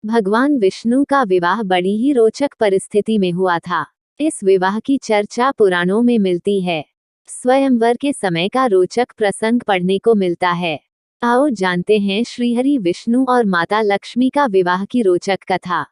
भगवान विष्णु का विवाह बड़ी ही रोचक परिस्थिति में हुआ था। इस विवाह की चर्चा पुराणों में मिलती है। स्वयंवर के समय का रोचक प्रसंग पढ़ने को मिलता है। आओ जानते हैं श्रीहरि विष्णु और माता लक्ष्मी का विवाह की रोचक कथा।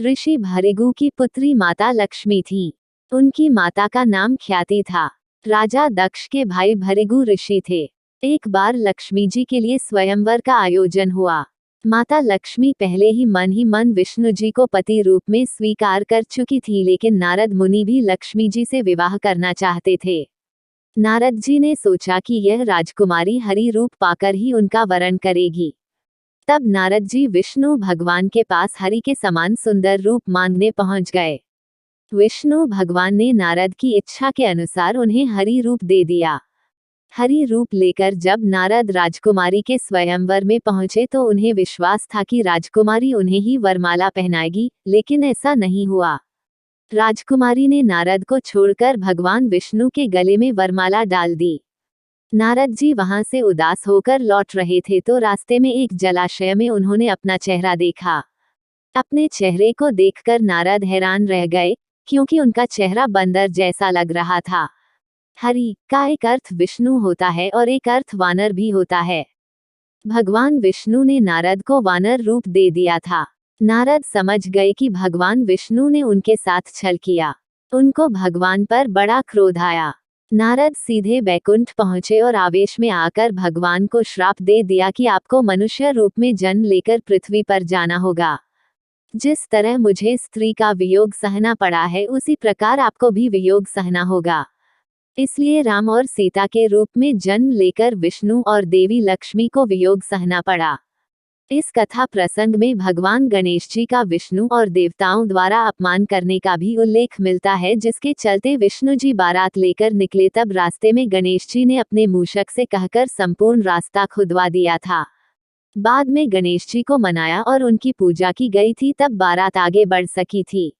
ऋषि भृगु की पुत्री माता लक्ष्मी थी। उनकी माता का नाम ख्याति था। राजा दक्ष के भाई भृगु ऋषि थे। एक बार लक्ष्मी जी के लिए स्वयंवर का आयोजन हुआ। माता लक्ष्मी पहले ही मन विष्णु जी को पति रूप में स्वीकार कर चुकी थी, लेकिन नारद मुनि भी लक्ष्मी जी से विवाह करना चाहते थे। नारद जी ने सोचा कि यह राजकुमारी हरि रूप पाकर ही उनका वरण करेगी। तब नारद जी विष्णु भगवान के पास हरि के समान सुंदर रूप मांगने पहुंच गए। विष्णु भगवान ने नारद की इच्छा के अनुसार उन्हें हरि रूप दे दिया। हरि रूप लेकर जब नारद राजकुमारी के स्वयंवर में पहुंचे तो उन्हें विश्वास था कि राजकुमारी उन्हें ही वरमाला पहनाएगी, लेकिन ऐसा नहीं हुआ। राजकुमारी ने नारद को छोड़कर भगवान विष्णु के गले में वरमाला डाल दी। नारद जी वहां से उदास होकर लौट रहे थे तो रास्ते में एक जलाशय में उन्होंने अपना चेहरा देखा। अपने चेहरे को देखकर नारद हैरान रह गए, क्योंकि उनका चेहरा बंदर जैसा लग रहा था। हरि का एक अर्थ विष्णु होता है और एक अर्थ वानर भी होता है। भगवान विष्णु ने नारद को वानर रूप दे दिया था। नारद समझ गए कि भगवान विष्णु ने उनके साथ छल किया। उनको भगवान पर बड़ा क्रोध आया। नारद सीधे बैकुंठ पहुंचे और आवेश में आकर भगवान को श्राप दे दिया कि आपको मनुष्य रूप में जन्म लेकर पृथ्वी पर जाना होगा। जिस तरह मुझे स्त्री का वियोग सहना पड़ा है, उसी प्रकार आपको भी वियोग सहना होगा। इसलिए राम और सीता के रूप में जन्म लेकर विष्णु और देवी लक्ष्मी को वियोग सहना पड़ा। इस कथा प्रसंग में भगवान गणेश जी का विष्णु और देवताओं द्वारा अपमान करने का भी उल्लेख मिलता है, जिसके चलते विष्णु जी बारात लेकर निकले तब रास्ते में गणेश जी ने अपने मूषक से कहकर संपूर्ण रास्ता खुदवा दिया था। बाद में गणेश जी को मनाया और उनकी पूजा की गई थी, तब बारात आगे बढ़ सकी थी।